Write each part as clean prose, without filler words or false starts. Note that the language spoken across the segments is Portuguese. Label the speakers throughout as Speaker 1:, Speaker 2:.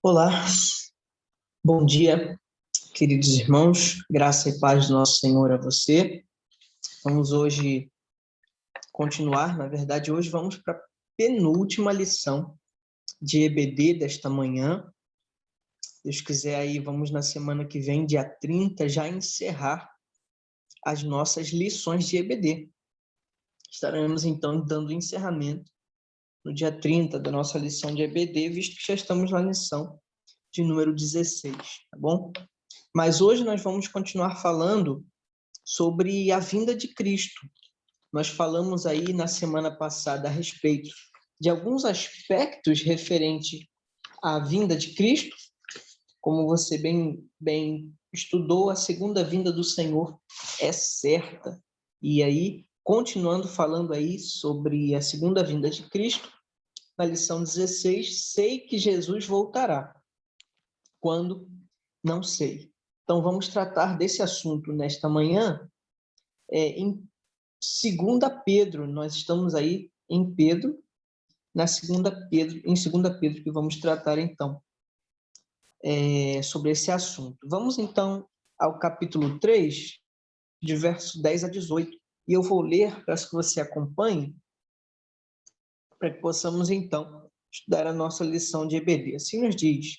Speaker 1: Olá, bom dia, queridos irmãos, graça e paz do nosso Senhor a você. Vamos hoje continuar, na verdade, hoje vamos para a penúltima lição de EBD desta manhã. Se Deus quiser aí, vamos na semana que vem, dia 30, já encerrar as nossas lições de EBD. Estaremos, então, dando encerramento no dia 30 da nossa lição de EBD, visto que já estamos na lição de número 16, tá bom? Mas hoje nós vamos continuar falando sobre a vinda de Cristo. Nós falamos aí na semana passada a respeito de alguns aspectos referentes à vinda de Cristo. Como você bem estudou, a segunda vinda do Senhor é certa. E aí, continuando falando aí sobre a segunda vinda de Cristo, na lição 16, sei que Jesus voltará. Quando? Não sei. Então, vamos tratar desse assunto nesta manhã, em 2 Pedro. Nós estamos aí em Pedro, em 2 Pedro, que vamos tratar, então, sobre esse assunto. Vamos, então, ao capítulo 3, de versos 10 a 18. E eu vou ler para que você acompanhe, para que possamos, então, estudar a nossa lição de EBD. Assim nos diz: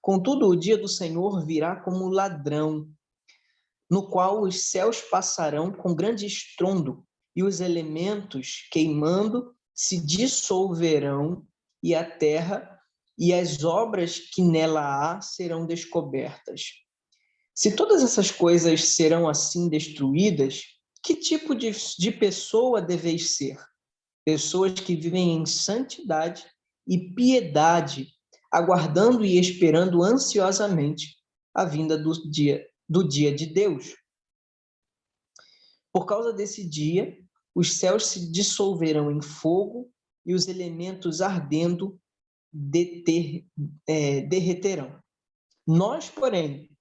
Speaker 1: contudo, o dia do Senhor virá como ladrão, no qual os céus passarão com grande estrondo, e os elementos, queimando, se dissolverão, e a terra e as obras que nela há serão descobertas. Se todas essas coisas serão assim destruídas, que tipo de pessoa deveis ser? Pessoas que vivem em santidade e piedade, aguardando e esperando ansiosamente a vinda do dia de Deus. Por causa desse dia, os céus se dissolverão em fogo e os elementos ardendo derreterão. Nós, porém,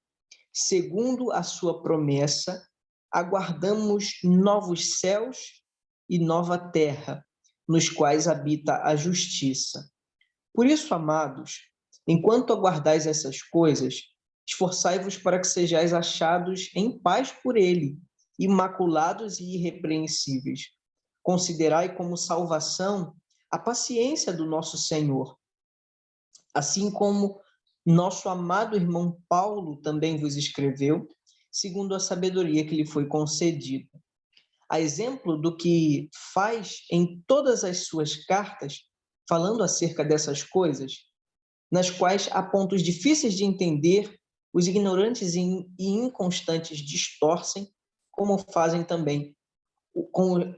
Speaker 1: segundo a sua promessa, aguardamos novos céus e nova terra, nos quais habita a justiça. Por isso, amados, enquanto aguardais essas coisas, esforçai-vos para que sejais achados em paz por ele, imaculados e irrepreensíveis. Considerai como salvação a paciência do nosso Senhor, assim como nosso amado irmão Paulo também vos escreveu, segundo a sabedoria que lhe foi concedida. A exemplo do que faz em todas as suas cartas, falando acerca dessas coisas, nas quais há pontos difíceis de entender, os ignorantes e inconstantes distorcem, como fazem também com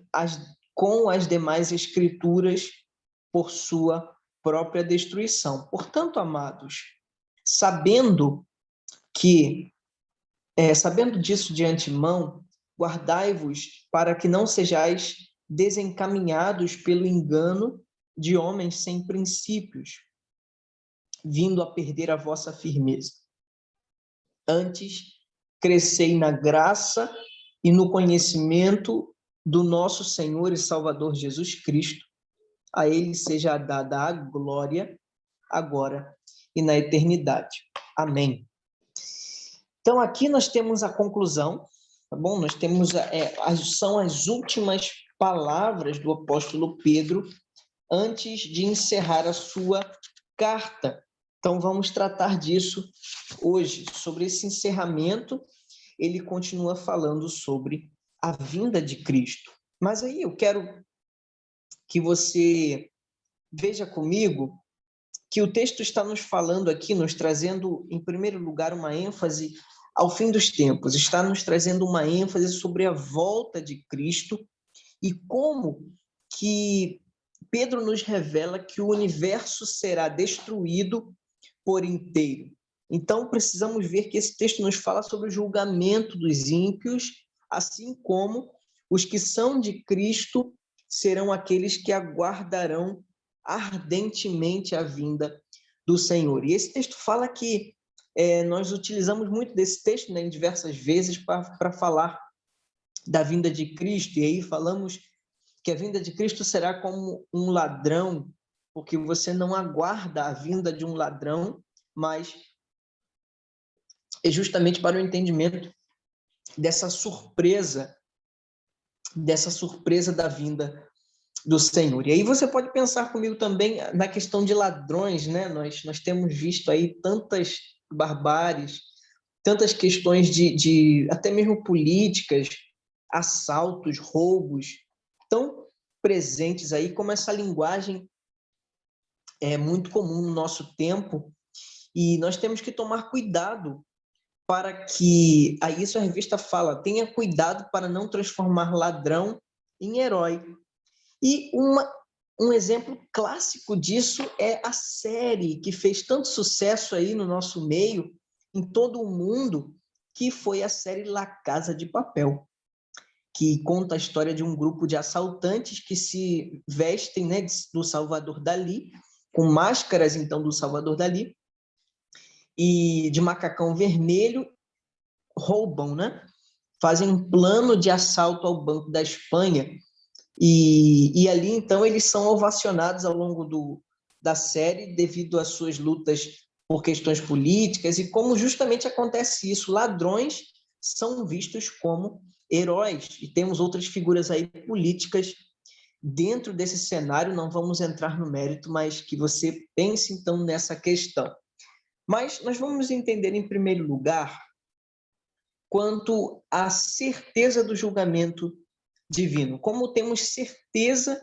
Speaker 1: as demais escrituras por sua própria destruição. Portanto, amados, sabendo disso de antemão, guardai-vos para que não sejais desencaminhados pelo engano de homens sem princípios, vindo a perder a vossa firmeza. Antes, crescei na graça e no conhecimento do nosso Senhor e Salvador Jesus Cristo. A ele seja dada a glória, agora e na eternidade. Amém. Então, aqui nós temos a conclusão, tá bom? Nós temos, são as últimas palavras do apóstolo Pedro antes de encerrar a sua carta. Então, vamos tratar disso hoje, sobre esse encerramento. Ele continua falando sobre a vinda de Cristo. Mas aí eu quero que você veja comigo que o texto está nos falando aqui, nos trazendo, em primeiro lugar, uma ênfase ao fim dos tempos, está nos trazendo uma ênfase sobre a volta de Cristo e como que Pedro nos revela que o universo será destruído por inteiro. Então, precisamos ver que esse texto nos fala sobre o julgamento dos ímpios, assim como os que são de Cristo serão aqueles que aguardarão ardentemente a vinda do Senhor. E esse texto fala que nós utilizamos muito desse texto, né, em diversas vezes para falar da vinda de Cristo, e aí falamos que a vinda de Cristo será como um ladrão, porque você não aguarda a vinda de um ladrão, mas é justamente para o entendimento dessa surpresa da vinda do Senhor. E aí você pode pensar comigo também na questão de ladrões, né? Nós temos visto aí tantas barbáries, tantas questões de até mesmo políticas, assaltos, roubos, tão presentes aí, como essa linguagem é muito comum no nosso tempo, e nós temos que tomar cuidado para que, aí isso a revista fala, tenha cuidado para não transformar ladrão em herói. E um exemplo clássico disso é a série que fez tanto sucesso aí no nosso meio, em todo o mundo, que foi a série La Casa de Papel, que conta a história de um grupo de assaltantes que se vestem, né, do Salvador Dalí, com máscaras, então, do Salvador Dalí, e de macacão vermelho, roubam, né? Fazem um plano de assalto ao Banco da Espanha, e ali, então, eles são ovacionados ao longo da série devido às suas lutas por questões políticas, e como justamente acontece isso, ladrões são vistos como heróis, e temos outras figuras aí políticas dentro desse cenário, não vamos entrar no mérito, mas que você pense, então, nessa questão. Mas nós vamos entender, em primeiro lugar, quanto à certeza do julgamento divino. Como temos certeza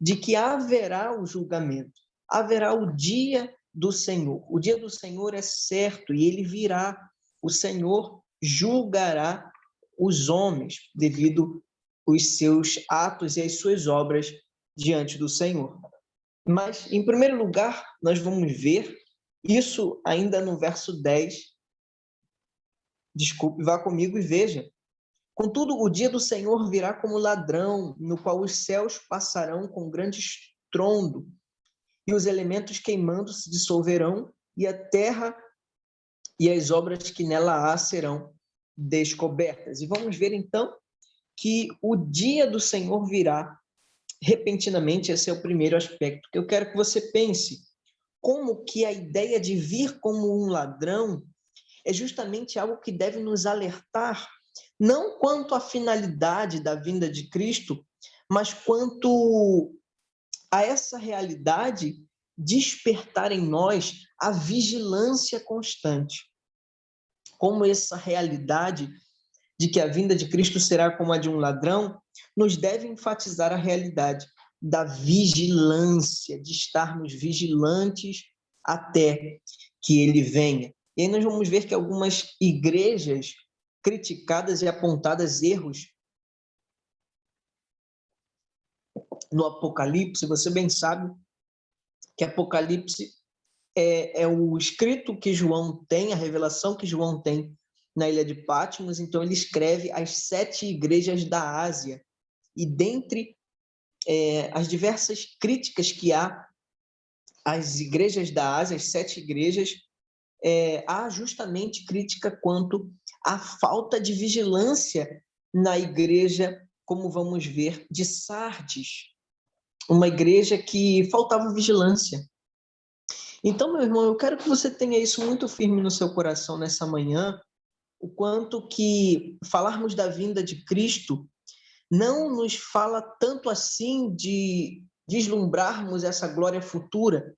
Speaker 1: de que haverá o julgamento, haverá o dia do Senhor. O dia do Senhor é certo e ele virá. O Senhor julgará os homens devido aos seus atos e às suas obras diante do Senhor. Mas, em primeiro lugar, nós vamos ver isso ainda no verso 10. Desculpe, vá comigo e veja. Contudo, o dia do Senhor virá como ladrão, no qual os céus passarão com grande estrondo, e os elementos queimando se dissolverão, e a terra e as obras que nela há serão descobertas. E vamos ver, então, que o dia do Senhor virá repentinamente. Esse é o primeiro aspecto que eu quero que você pense. Como que a ideia de vir como um ladrão é justamente algo que deve nos alertar, não quanto à finalidade da vinda de Cristo, mas quanto a essa realidade despertar em nós a vigilância constante. Como essa realidade de que a vinda de Cristo será como a de um ladrão, nos deve enfatizar a realidade da vigilância, de estarmos vigilantes até que ele venha. E aí nós vamos ver que algumas igrejas criticadas e apontadas erros no Apocalipse, você bem sabe que Apocalipse é o escrito que João tem, a revelação que João tem na ilha de Patmos. Então ele escreve as 7 igrejas da Ásia, e dentre as diversas críticas que há às igrejas da Ásia, as 7 igrejas, há justamente crítica quanto à falta de vigilância na igreja, como vamos ver, de Sardes, uma igreja que faltava vigilância. Então, meu irmão, eu quero que você tenha isso muito firme no seu coração nessa manhã, o quanto que falarmos da vinda de Cristo não nos fala tanto assim de vislumbrarmos essa glória futura.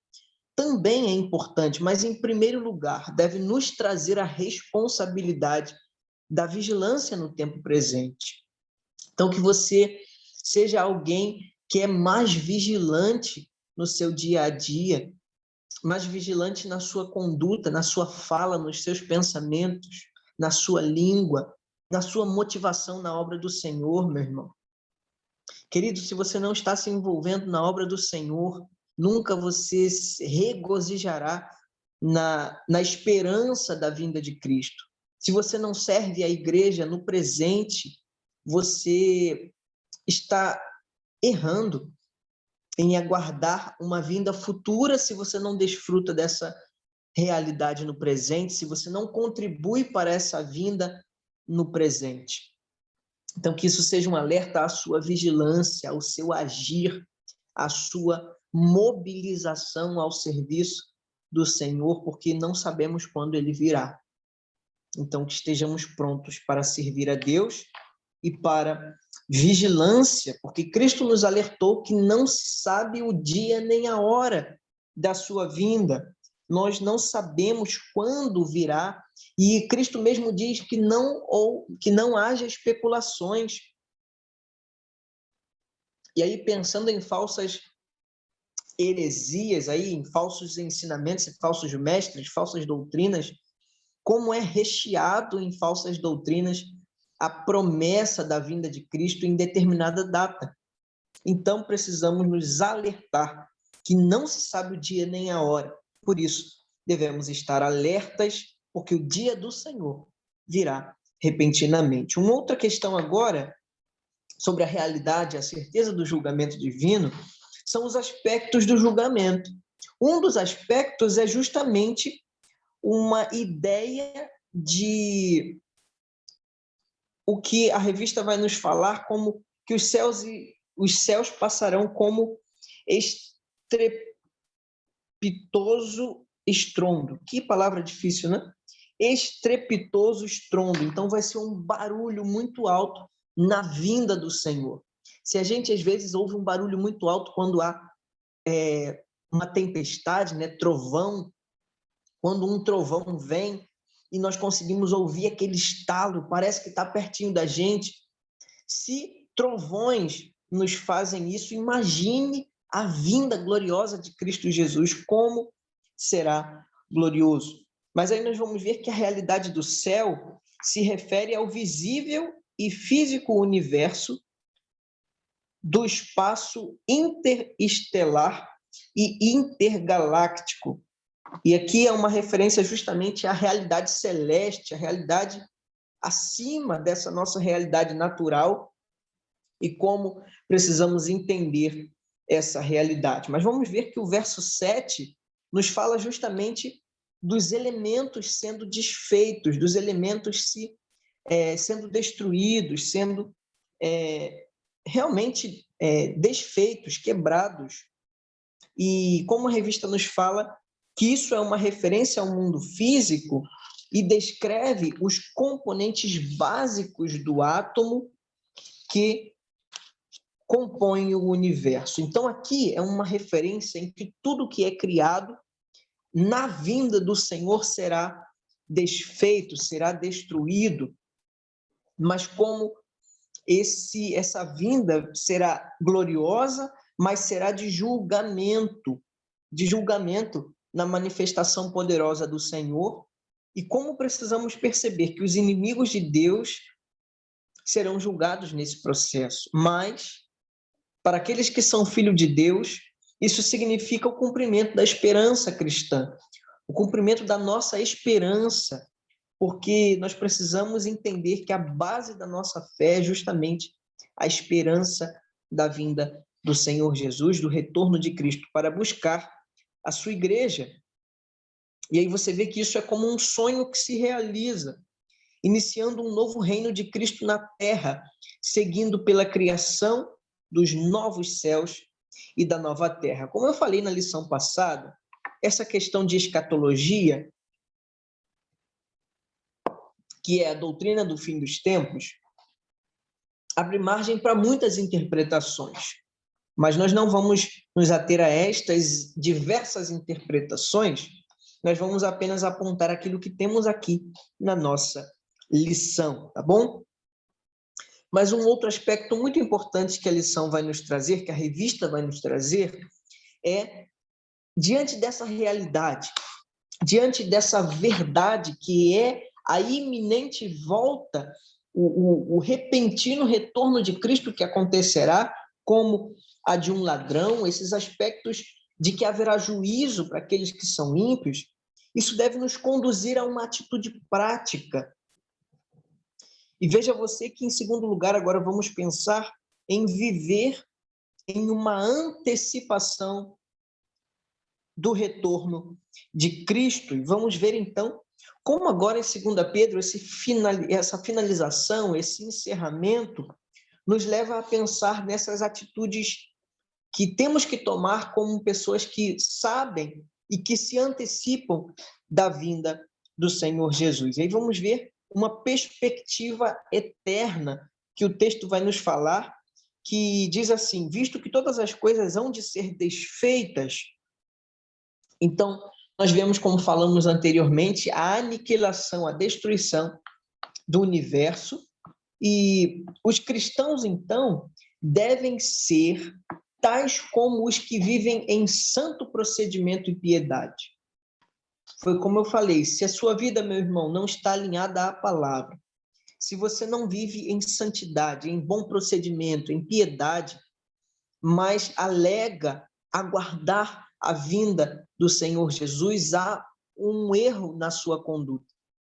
Speaker 1: Também é importante, mas em primeiro lugar, deve nos trazer a responsabilidade da vigilância no tempo presente. Então, que você seja alguém que é mais vigilante no seu dia a dia, mais vigilante na sua conduta, na sua fala, nos seus pensamentos, na sua língua, na sua motivação na obra do Senhor, meu irmão. Querido, se você não está se envolvendo na obra do Senhor, nunca você se regozijará na esperança da vinda de Cristo. Se você não serve a igreja no presente, você está errando em aguardar uma vinda futura se você não desfruta dessa realidade no presente, se você não contribui para essa vinda no presente. Então, que isso seja um alerta à sua vigilância, ao seu agir, à sua mobilização ao serviço do Senhor, porque não sabemos quando ele virá. Então, que estejamos prontos para servir a Deus e para vigilância, porque Cristo nos alertou que não se sabe o dia nem a hora da sua vinda. Nós não sabemos quando virá, e Cristo mesmo diz que não haja especulações. E aí, pensando em falsas heresias, aí, em falsos ensinamentos, falsos mestres, falsas doutrinas, como é recheado em falsas doutrinas a promessa da vinda de Cristo em determinada data. Então, precisamos nos alertar que não se sabe o dia nem a hora. Por isso, devemos estar alertas, porque o dia do Senhor virá repentinamente. Uma outra questão agora, sobre a realidade, a certeza do julgamento divino, são os aspectos do julgamento. Um dos aspectos é justamente uma ideia de o que a revista vai nos falar como que os céus passarão como estrepitoso estrondo. Que palavra difícil, né? Estrepitoso estrondo. Então vai ser um barulho muito alto na vinda do Senhor. Se a gente às vezes ouve um barulho muito alto quando há uma tempestade, né, trovão, quando um trovão vem e nós conseguimos ouvir aquele estalo, parece que está pertinho da gente. Se trovões nos fazem isso, imagine a vinda gloriosa de Cristo Jesus, como será glorioso. Mas aí nós vamos ver que a realidade do céu se refere ao visível e físico universo do espaço interestelar e intergaláctico. E aqui é uma referência justamente à realidade celeste, à realidade acima dessa nossa realidade natural e como precisamos entender essa realidade. Mas vamos ver que o verso 7 nos fala justamente dos elementos sendo desfeitos, dos elementos sendo destruídos, sendo realmente desfeitos, quebrados. E como a revista nos fala que isso é uma referência ao mundo físico e descreve os componentes básicos do átomo que compõem o universo. Então, aqui é uma referência em que tudo que é criado, na vinda do Senhor, será desfeito, será destruído. Mas como essa vinda será gloriosa, mas será de julgamento na manifestação poderosa do Senhor. E como precisamos perceber que os inimigos de Deus serão julgados nesse processo, mas para aqueles que são filhos de Deus, isso significa o cumprimento da esperança cristã, o cumprimento da nossa esperança, porque nós precisamos entender que a base da nossa fé é justamente a esperança da vinda do Senhor Jesus, do retorno de Cristo para buscar a sua igreja. E aí você vê que isso é como um sonho que se realiza, iniciando um novo reino de Cristo na terra, seguindo pela criação dos novos céus e da nova terra. Como eu falei na lição passada, essa questão de escatologia, que é a doutrina do fim dos tempos, abre margem para muitas interpretações, mas nós não vamos nos ater a estas diversas interpretações, nós vamos apenas apontar aquilo que temos aqui na nossa lição, tá bom? Mas um outro aspecto muito importante que a lição vai nos trazer, que a revista vai nos trazer, é, diante dessa realidade, diante dessa verdade que é a iminente volta, o repentino retorno de Cristo que acontecerá, como a de um ladrão, esses aspectos de que haverá juízo para aqueles que são ímpios, isso deve nos conduzir a uma atitude prática. E veja você que, em segundo lugar, agora vamos pensar em viver em uma antecipação do retorno de Cristo. E vamos ver, então, como agora, em 2 Pedro, essa finalização, esse encerramento, nos leva a pensar nessas atitudes que temos que tomar como pessoas que sabem e que se antecipam da vinda do Senhor Jesus. E aí vamos ver uma perspectiva eterna que o texto vai nos falar, que diz assim: visto que todas as coisas hão de ser desfeitas, então nós vemos, como falamos anteriormente, a aniquilação, a destruição do universo, e os cristãos, então, devem ser tais como os que vivem em santo procedimento e piedade. Foi como eu falei, se a sua vida, meu irmão, não está alinhada à palavra, se você não vive em santidade, em bom procedimento, em piedade, mas alega aguardar a vinda do Senhor Jesus, há um erro na sua conduta.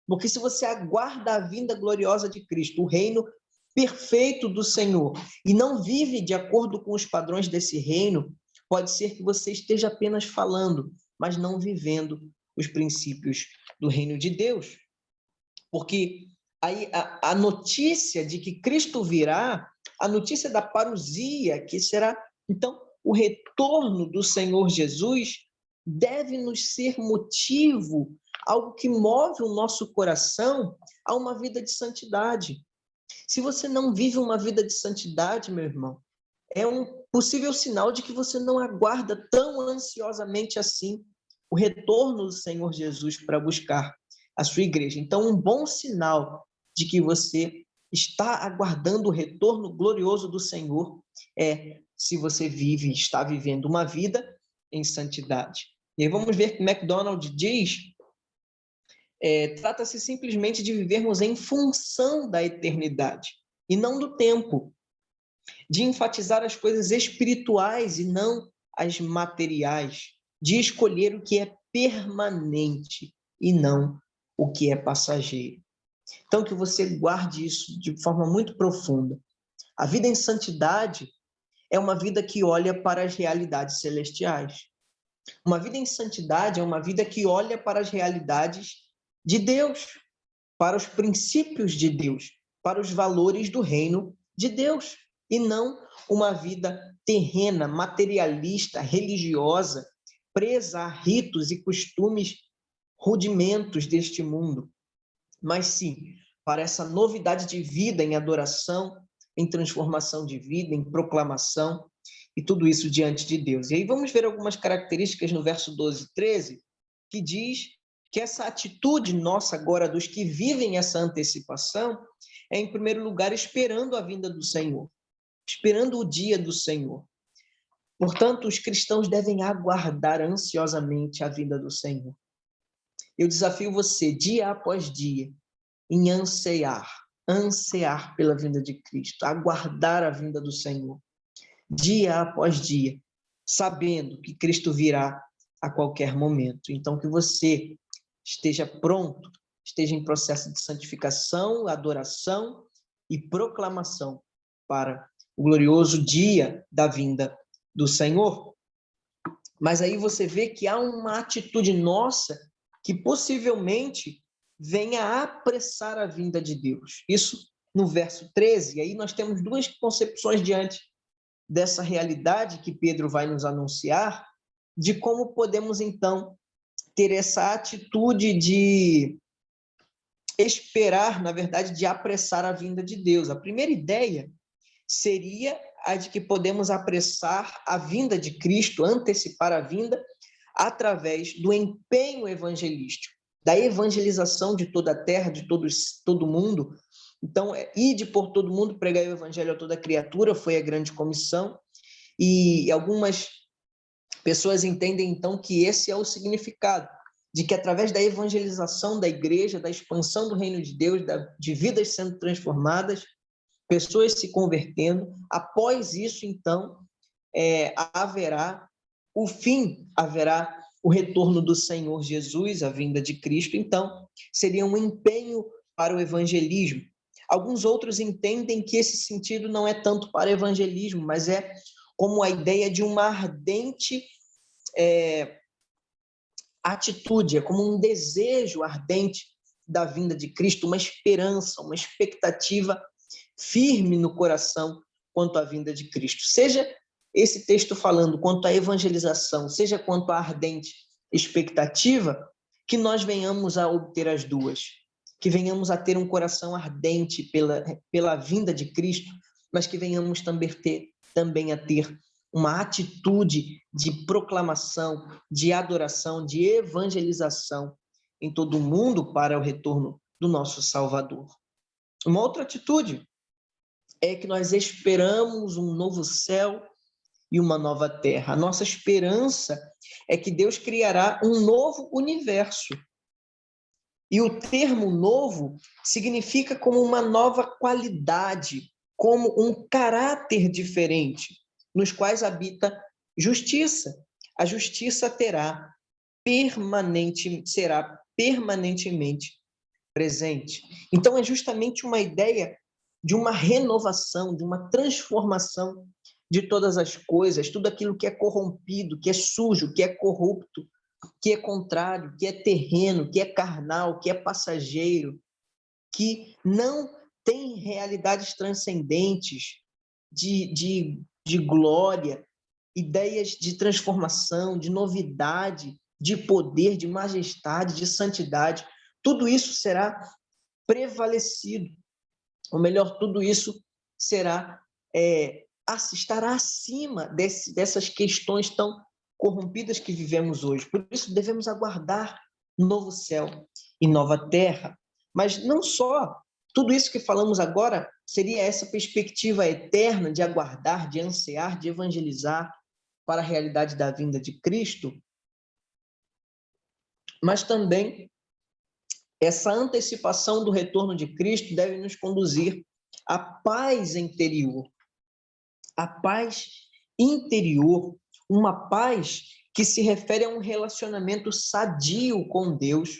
Speaker 1: Porque se você aguarda a vinda gloriosa de Cristo, o reino perfeito do Senhor, e não vive de acordo com os padrões desse reino, pode ser que você esteja apenas falando, mas não vivendo os princípios do reino de Deus. Porque aí a notícia de que Cristo virá, a notícia da parousia, que será, então, o retorno do Senhor Jesus, deve nos ser motivo, algo que move o nosso coração a uma vida de santidade. Se você não vive uma vida de santidade, meu irmão, é um possível sinal de que você não aguarda tão ansiosamente assim o retorno do Senhor Jesus para buscar a sua igreja. Então, um bom sinal de que você está aguardando o retorno glorioso do Senhor é se você está vivendo uma vida em santidade. E aí vamos ver que MacDonald diz, trata-se simplesmente de vivermos em função da eternidade e não do tempo, de enfatizar as coisas espirituais e não as materiais, de escolher o que é permanente e não o que é passageiro. Então, que você guarde isso de forma muito profunda. A vida em santidade é uma vida que olha para as realidades celestiais. Uma vida em santidade é uma vida que olha para as realidades de Deus, para os princípios de Deus, para os valores do reino de Deus, e não uma vida terrena, materialista, religiosa, presa a ritos e costumes rudimentos deste mundo, mas sim para essa novidade de vida em adoração, em transformação de vida, em proclamação, e tudo isso diante de Deus. E aí vamos ver algumas características no verso 12 e 13, que diz que essa atitude nossa agora, dos que vivem essa antecipação, é, em primeiro lugar, esperando a vinda do Senhor, esperando o dia do Senhor. Portanto, os cristãos devem aguardar ansiosamente a vinda do Senhor. Eu desafio você, dia após dia, em ansiar pela vinda de Cristo, aguardar a vinda do Senhor, dia após dia, sabendo que Cristo virá a qualquer momento. Então, que você esteja pronto, esteja em processo de santificação, adoração e proclamação para o glorioso dia da vinda do Senhor. Mas aí você vê que há uma atitude nossa que possivelmente venha a apressar a vinda de Deus. Isso no verso 13, e aí nós temos duas concepções diante dessa realidade que Pedro vai nos anunciar, de como podemos, então, ter essa atitude de esperar, na verdade, de apressar a vinda de Deus. A primeira ideia seria a de que podemos apressar a vinda de Cristo, antecipar a vinda, através do empenho evangelístico, da evangelização de toda a terra, de todo mundo. Então, ide por todo mundo, pregar o evangelho a toda criatura, foi a grande comissão, e algumas pessoas entendem, então, que esse é o significado, de que através da evangelização da igreja, da expansão do reino de Deus, de vidas sendo transformadas, pessoas se convertendo, após isso, então, haverá o fim, haverá o retorno do Senhor Jesus, a vinda de Cristo. Então, seria um empenho para o evangelismo. Alguns outros entendem que esse sentido não é tanto para evangelismo, mas é como a ideia de uma ardente atitude, é como um desejo ardente da vinda de Cristo, uma esperança, uma expectativa firme no coração quanto à vinda de Cristo. Seja esse texto falando quanto à evangelização, seja quanto à ardente expectativa, que nós venhamos a obter as duas, que venhamos a ter um coração ardente pela vinda de Cristo, mas que venhamos também a ter uma atitude de proclamação, de adoração, de evangelização em todo o mundo para o retorno do nosso Salvador. Uma outra atitude é que nós esperamos um novo céu e uma nova terra. A nossa esperança é que Deus criará um novo universo. E o termo novo significa como uma nova qualidade, como um caráter diferente, nos quais habita justiça. A justiça será permanentemente presente. Então, é justamente uma ideia de uma renovação, de uma transformação de todas as coisas, tudo aquilo que é corrompido, que é sujo, que é corrupto, que é contrário, que é terreno, que é carnal, que é passageiro, que não tem realidades transcendentes de glória, ideias de transformação, de novidade, de poder, de majestade, de santidade. Tudo isso será prevalecido. Ou melhor, tudo isso estará acima dessas questões tão corrompidas que vivemos hoje. Por isso, devemos aguardar novo céu e nova terra. Mas não só tudo isso que falamos agora seria essa perspectiva eterna de aguardar, de ansiar, de evangelizar para a realidade da vinda de Cristo, mas também essa antecipação do retorno de Cristo deve nos conduzir à paz interior. A paz interior, uma paz que se refere a um relacionamento sadio com Deus.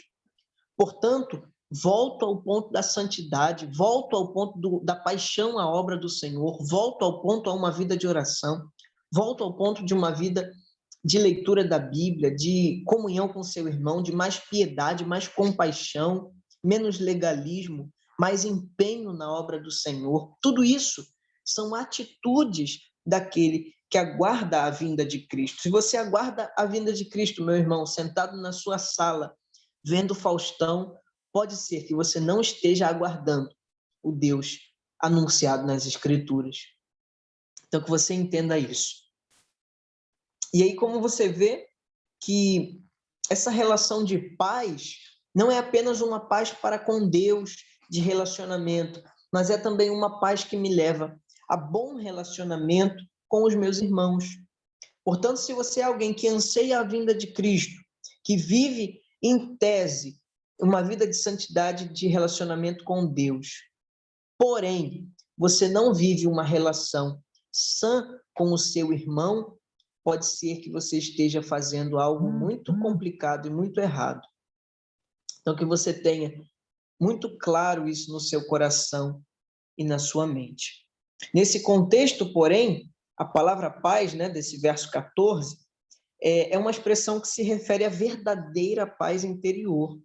Speaker 1: Portanto, volto ao ponto da santidade, volto ao ponto da paixão à obra do Senhor, volto ao ponto a uma vida de oração, volto ao ponto de uma vida de leitura da Bíblia, de comunhão com seu irmão, de mais piedade, mais compaixão, menos legalismo, mais empenho na obra do Senhor. Tudo isso são atitudes daquele que aguarda a vinda de Cristo. Se você aguarda a vinda de Cristo, meu irmão, sentado na sua sala, vendo Faustão, pode ser que você não esteja aguardando o Deus anunciado nas Escrituras. Então, que você entenda isso. E aí, como você vê que essa relação de paz não é apenas uma paz para com Deus, de relacionamento, mas é também uma paz que me leva a bom relacionamento com os meus irmãos. Portanto, se você é alguém que anseia a vinda de Cristo, que vive, em tese, uma vida de santidade, de relacionamento com Deus, porém, você não vive uma relação sã com o seu irmão, pode ser que você esteja fazendo algo muito complicado e muito errado. Então, que você tenha muito claro isso no seu coração e na sua mente. Nesse contexto, porém, a palavra paz, desse verso 14, é uma expressão que se refere à verdadeira paz interior,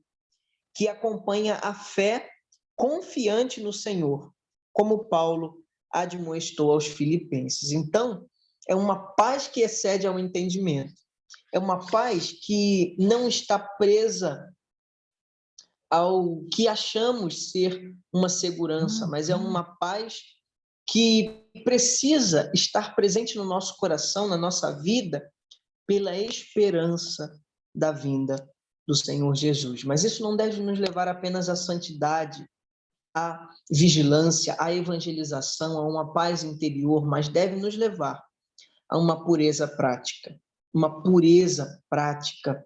Speaker 1: que acompanha a fé confiante no Senhor, como Paulo admoestou aos Filipenses. Então, é uma paz que excede ao entendimento. É uma paz que não está presa ao que achamos ser uma segurança, mas é uma paz que precisa estar presente no nosso coração, na nossa vida, pela esperança da vinda do Senhor Jesus. Mas isso não deve nos levar apenas à santidade, à vigilância, à evangelização, a uma paz interior, mas deve nos levar a uma pureza prática. Uma pureza prática.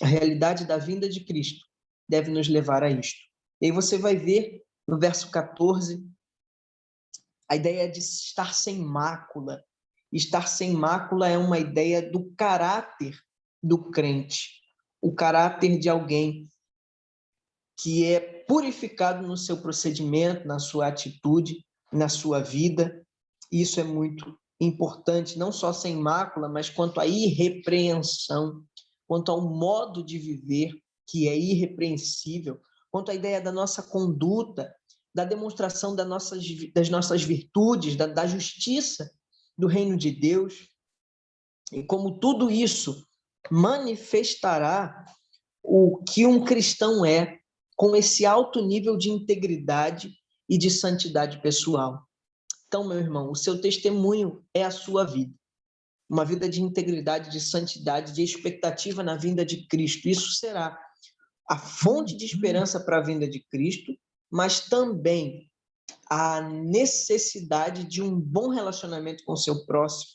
Speaker 1: A realidade da vinda de Cristo deve nos levar a isto. E aí você vai ver no verso 14 a ideia de estar sem mácula. Estar sem mácula é uma ideia do caráter do crente, o caráter de alguém que é purificado no seu procedimento, na sua atitude, na sua vida. Isso é muito importante, não só sem mácula, mas quanto à irrepreensão, quanto ao modo de viver que é irrepreensível, quanto à ideia da nossa conduta, da demonstração das nossas virtudes, da justiça do reino de Deus. E como tudo isso manifestará o que um cristão é, com esse alto nível de integridade e de santidade pessoal. Então, meu irmão, o seu testemunho é a sua vida. Uma vida de integridade, de santidade, de expectativa na vinda de Cristo. Isso será a fonte de esperança para a vinda de Cristo, mas também a necessidade de um bom relacionamento com o seu próximo,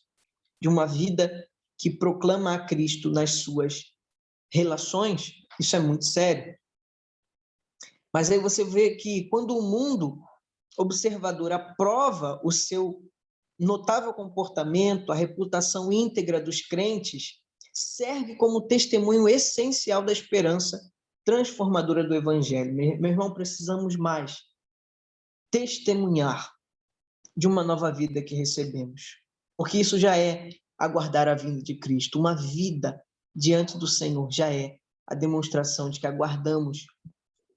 Speaker 1: de uma vida que proclama a Cristo nas suas relações. Isso é muito sério. Mas aí você vê que quando o mundo observador aprova o seu notável comportamento, a reputação íntegra dos crentes, serve como testemunho essencial da esperança transformadora do Evangelho. Meu irmão, precisamos mais testemunhar de uma nova vida que recebemos, porque isso já é aguardar a vinda de Cristo. Uma vida diante do Senhor já é a demonstração de que aguardamos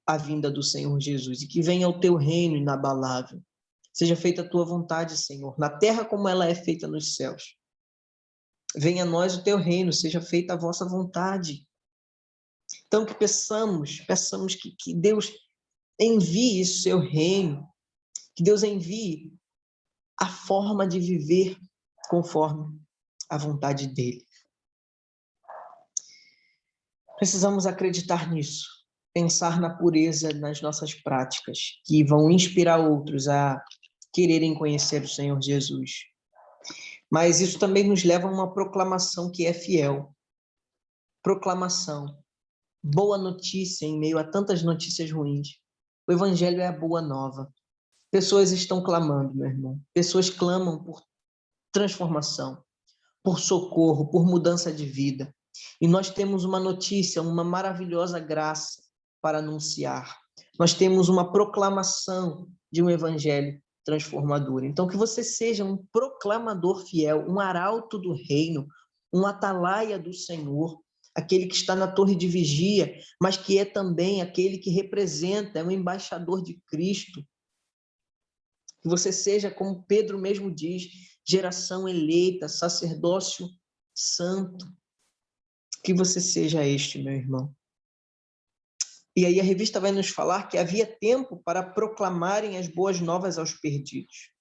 Speaker 1: a vinda do Senhor Jesus e que venha o teu reino inabalável. Seja feita a tua vontade, Senhor, na terra como ela é feita nos céus. Venha a nós o teu reino, seja feita a vossa vontade. Então, que peçamos que Deus envie o seu reino, que Deus envie a forma de viver conforme a vontade dele. Precisamos acreditar nisso, pensar na pureza nas nossas práticas, que vão inspirar outros a quererem conhecer o Senhor Jesus. Mas isso também nos leva a uma proclamação que é fiel. Proclamação. Boa notícia em meio a tantas notícias ruins. O Evangelho é a boa nova. Pessoas estão clamando, meu irmão. Pessoas clamam por transformação, por socorro, por mudança de vida. E nós temos uma notícia, uma maravilhosa graça para anunciar. Nós temos uma proclamação de um Evangelho transformador. Então, que você seja um proclamador fiel, um arauto do reino, um atalaia do Senhor, aquele que está na torre de vigia, mas que é também aquele que representa, é um embaixador de Cristo. Que você seja, como Pedro mesmo diz, geração eleita, sacerdócio santo. Que você seja este, meu irmão. E aí a revista vai nos falar que havia tempo para proclamarem as boas novas aos perdidos.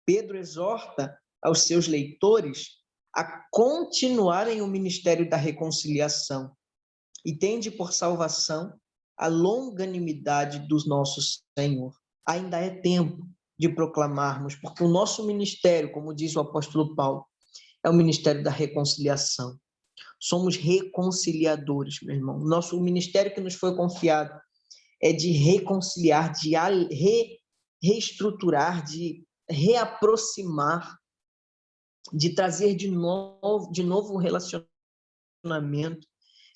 Speaker 1: Pedro exorta aos seus leitores a continuarem o ministério da reconciliação e tende por salvação a longanimidade do nosso Senhor. Ainda é tempo de proclamarmos, porque o nosso ministério, como diz o apóstolo Paulo, é o ministério da reconciliação. Somos reconciliadores, meu irmão. O ministério que nos foi confiado é de reconciliar, de reestruturar, de reaproximar, de trazer de novo um relacionamento,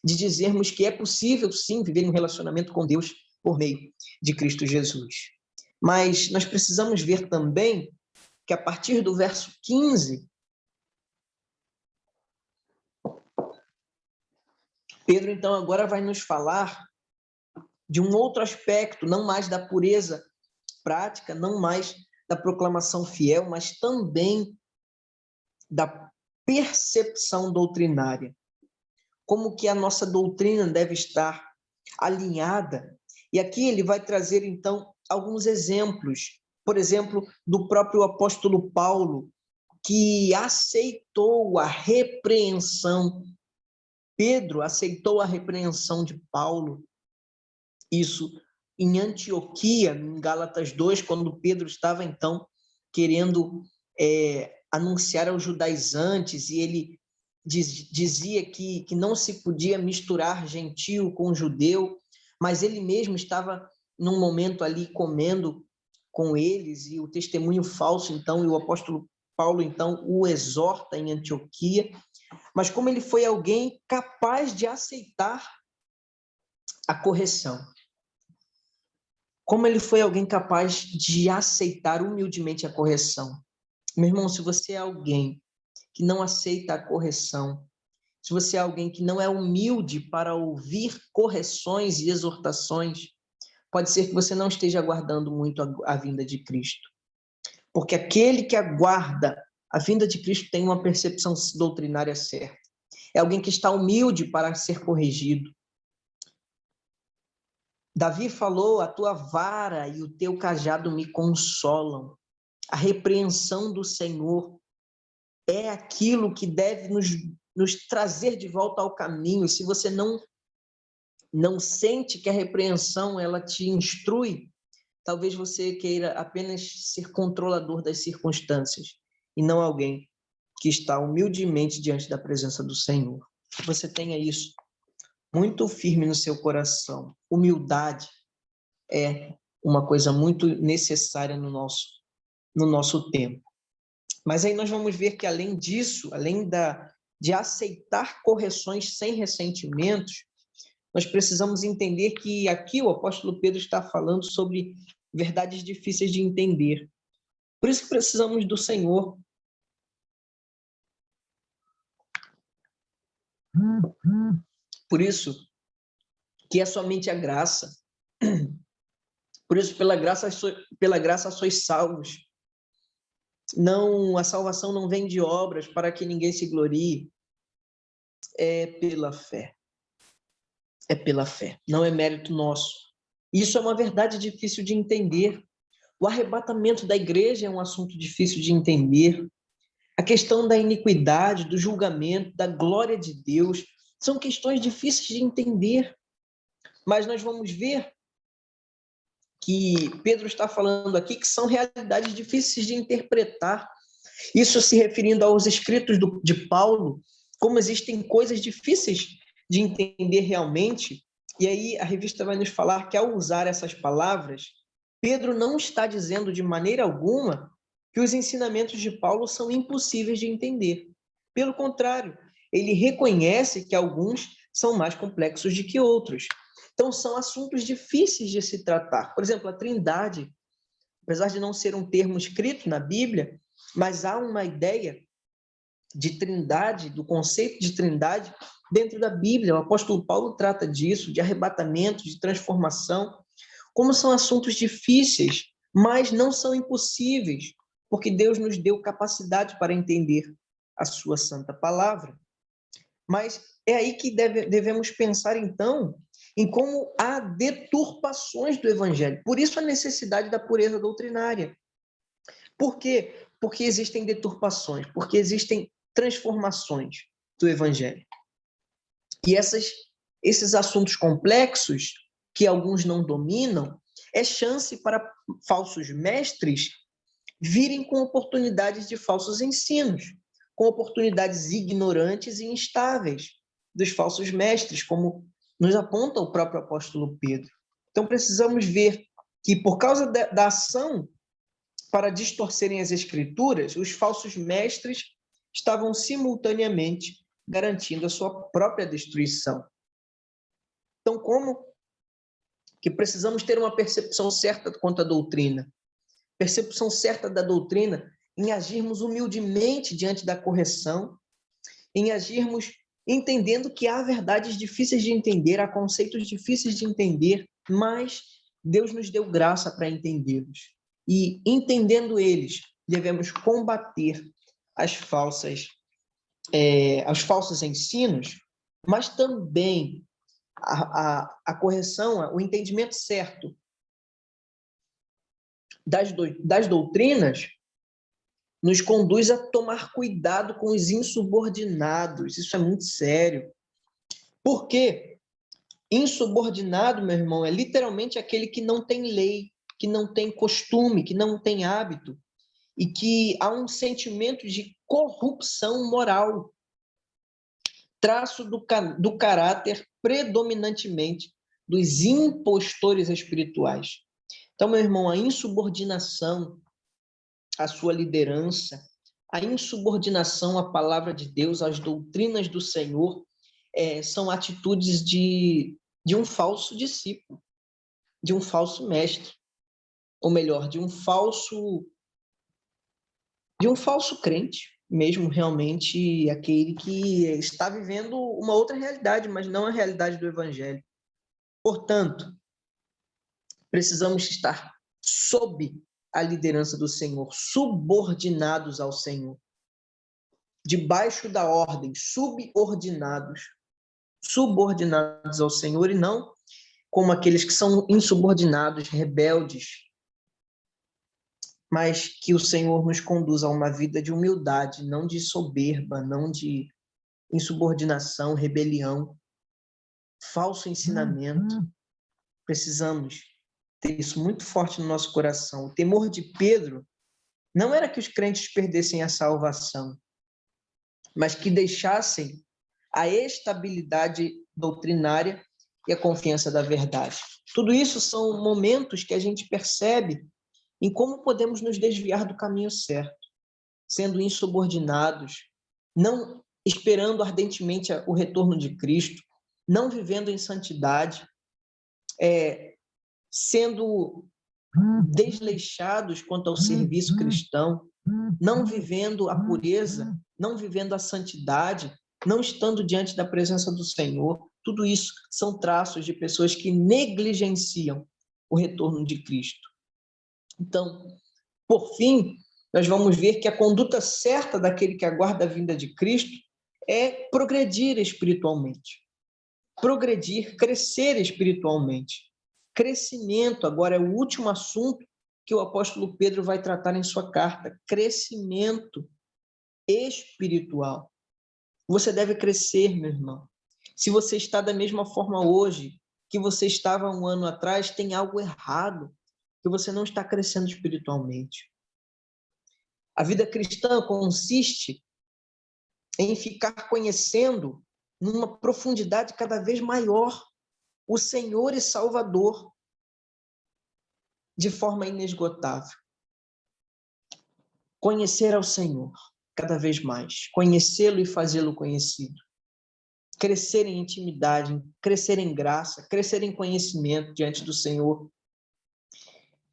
Speaker 1: de dizermos que é possível, sim, viver um relacionamento com Deus por meio de Cristo Jesus. Mas nós precisamos ver também que a partir do verso 15, Pedro, então, agora vai nos falar de um outro aspecto, não mais da pureza prática, não mais da proclamação fiel, mas também da percepção doutrinária. Como que a nossa doutrina deve estar alinhada. E aqui ele vai trazer, então, alguns exemplos. Por exemplo, do próprio apóstolo Paulo, que aceitou a repreensão. Pedro aceitou a repreensão de Paulo. Isso em Antioquia, em Gálatas 2, quando Pedro estava, então, querendo anunciar aos judaizantes, e ele dizia que não se podia misturar gentio com judeu, mas ele mesmo estava, num momento ali, comendo com eles, e o testemunho falso, então, e o apóstolo Paulo, então, o exorta em Antioquia, mas como ele foi alguém capaz de aceitar a correção. Como ele foi alguém capaz de aceitar humildemente a correção. Meu irmão, se você é alguém que não aceita a correção, se você é alguém que não é humilde para ouvir correções e exortações, pode ser que você não esteja aguardando muito a vinda de Cristo. Porque aquele que aguarda a vinda de Cristo tem uma percepção doutrinária certa. é alguém que está humilde para ser corrigido. Davi falou: a tua vara e o teu cajado me consolam. A repreensão do Senhor é aquilo que deve nos trazer de volta ao caminho. E se você não sente que a repreensão ela te instrui, talvez você queira apenas ser controlador das circunstâncias e não alguém que está humildemente diante da presença do Senhor. Que você tenha isso muito firme no seu coração. Humildade é uma coisa muito necessária no nosso tempo. Mas aí nós vamos ver que, além disso, além de aceitar correções sem ressentimentos, nós precisamos entender que aqui o apóstolo Pedro está falando sobre verdades difíceis de entender. Por isso que precisamos do Senhor. Por isso que é somente a graça. Por isso, pela graça sois salvos. Não, a salvação não vem de obras para que ninguém se glorie. É pela fé. É pela fé, não é mérito nosso. Isso é uma verdade difícil de entender. O arrebatamento da igreja é um assunto difícil de entender. A questão da iniquidade, do julgamento, da glória de Deus, são questões difíceis de entender. Mas nós vamos ver que Pedro está falando aqui que são realidades difíceis de interpretar. Isso se referindo aos escritos de Paulo, como existem coisas difíceis de entender realmente. E aí a revista vai nos falar que, ao usar essas palavras, Pedro não está dizendo de maneira alguma que os ensinamentos de Paulo são impossíveis de entender. Pelo contrário, ele reconhece que alguns são mais complexos do que outros. Então, são assuntos difíceis de se tratar. Por exemplo, a Trindade, apesar de não ser um termo escrito na Bíblia, mas há uma ideia de trindade, do conceito de trindade, dentro da Bíblia. O apóstolo Paulo trata disso, de arrebatamento, de transformação, como são assuntos difíceis, mas não são impossíveis, porque Deus nos deu capacidade para entender a sua santa palavra. Mas é aí que devemos pensar, então, em como há deturpações do evangelho. Por isso a necessidade da pureza doutrinária. Por quê? Porque existem deturpações, porque existem transformações do evangelho. E esses assuntos complexos, que alguns não dominam, é chance para falsos mestres virem com oportunidades de falsos ensinos, com oportunidades ignorantes e instáveis dos falsos mestres, como nos aponta o próprio apóstolo Pedro. Então, precisamos ver que, por causa da ação para distorcerem as escrituras, os falsos mestres estavam simultaneamente garantindo a sua própria destruição. Então, como que precisamos ter uma percepção certa quanto à doutrina? Percepção certa da doutrina em agirmos humildemente diante da correção, em agirmos entendendo que há verdades difíceis de entender, há conceitos difíceis de entender, mas Deus nos deu graça para entendê-los. E, entendendo eles, devemos combater os falsos ensinos, mas também a correção, o entendimento certo das doutrinas nos conduz a tomar cuidado com os insubordinados. Isso é muito sério. Por quê? Insubordinado, meu irmão, é literalmente aquele que não tem lei, que não tem costume, que não tem hábito, e que há um sentimento de corrupção moral, traço do caráter predominantemente dos impostores espirituais. Então, meu irmão, a insubordinação à sua liderança, a insubordinação à palavra de Deus, às doutrinas do Senhor, são atitudes de um falso discípulo, de um falso mestre, ou melhor, de um falso crente, mesmo realmente aquele que está vivendo uma outra realidade, mas não a realidade do evangelho. Portanto, precisamos estar sob a liderança do Senhor, subordinados ao Senhor. debaixo da ordem, subordinados ao Senhor, e não como aqueles que são insubordinados, rebeldes, mas que o Senhor nos conduza a uma vida de humildade, não de soberba, não de insubordinação, rebelião, falso ensinamento. Precisamos ter isso muito forte no nosso coração. O temor de Pedro não era que os crentes perdessem a salvação, mas que deixassem a estabilidade doutrinária e a confiança da verdade. Tudo isso são momentos que a gente percebe em como podemos nos desviar do caminho certo, sendo insubordinados, não esperando ardentemente o retorno de Cristo, não vivendo em santidade, sendo desleixados quanto ao serviço cristão, não vivendo a pureza, não vivendo a santidade, não estando diante da presença do Senhor. Tudo isso são traços de pessoas que negligenciam o retorno de Cristo. Então, por fim, nós vamos ver que a conduta certa daquele que aguarda a vinda de Cristo é progredir espiritualmente. Progredir, crescer espiritualmente. Crescimento, agora é o último assunto que o apóstolo Pedro vai tratar em sua carta. Crescimento espiritual. Você deve crescer, meu irmão. Se você está da mesma forma hoje que você estava um ano atrás, tem algo errado, que você não está crescendo espiritualmente. A vida cristã consiste em ficar conhecendo numa profundidade cada vez maior o Senhor e Salvador de forma inesgotável. Conhecer ao Senhor cada vez mais, conhecê-lo e fazê-lo conhecido. Crescer em intimidade, crescer em graça, crescer em conhecimento diante do Senhor.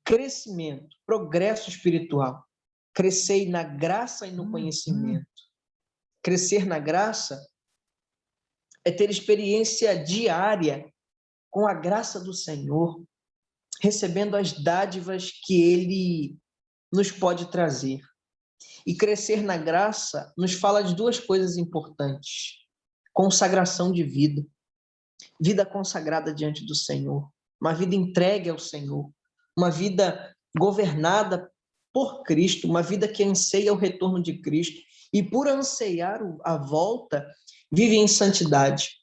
Speaker 1: Crescimento, progresso espiritual. Crescer na graça e no conhecimento. Crescer na graça é ter experiência diária com a graça do Senhor, recebendo as dádivas que Ele nos pode trazer. E crescer na graça nos fala de duas coisas importantes: consagração de vida, vida consagrada diante do Senhor, uma vida entregue ao Senhor, uma vida governada por Cristo, uma vida que anseia o retorno de Cristo e, por anseiar a volta, vive em santidade.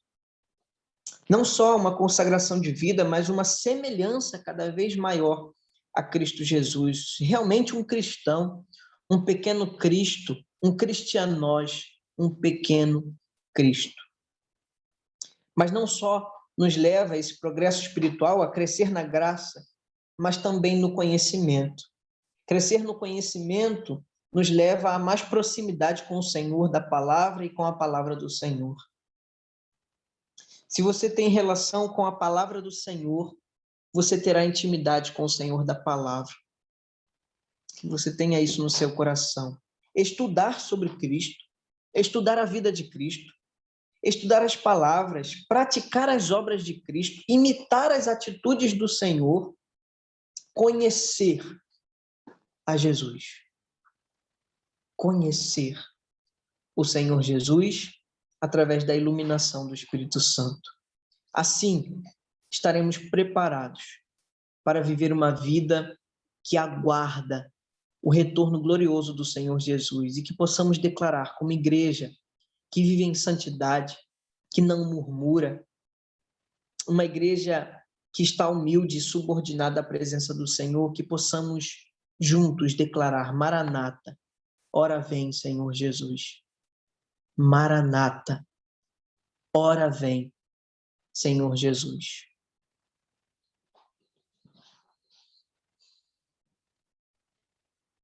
Speaker 1: Não só uma consagração de vida, mas uma semelhança cada vez maior a Cristo Jesus. Realmente um cristão, um pequeno Cristo, um cristianós, um pequeno Cristo. Mas não só nos leva esse progresso espiritual a crescer na graça, mas também no conhecimento. Crescer no conhecimento nos leva a mais proximidade com o Senhor da palavra e com a palavra do Senhor. Se você tem relação com a palavra do Senhor, você terá intimidade com o Senhor da palavra. Que você tenha isso no seu coração. Estudar sobre Cristo, estudar a vida de Cristo, estudar as palavras, praticar as obras de Cristo, imitar as atitudes do Senhor, conhecer a Jesus. Conhecer o Senhor Jesus através da iluminação do Espírito Santo. Assim, estaremos preparados para viver uma vida que aguarda o retorno glorioso do Senhor Jesus e que possamos declarar como igreja que vive em santidade, que não murmura, uma igreja que está humilde e subordinada à presença do Senhor, que possamos juntos declarar: Maranata, ora vem, Senhor Jesus. Maranata, ora vem, Senhor Jesus.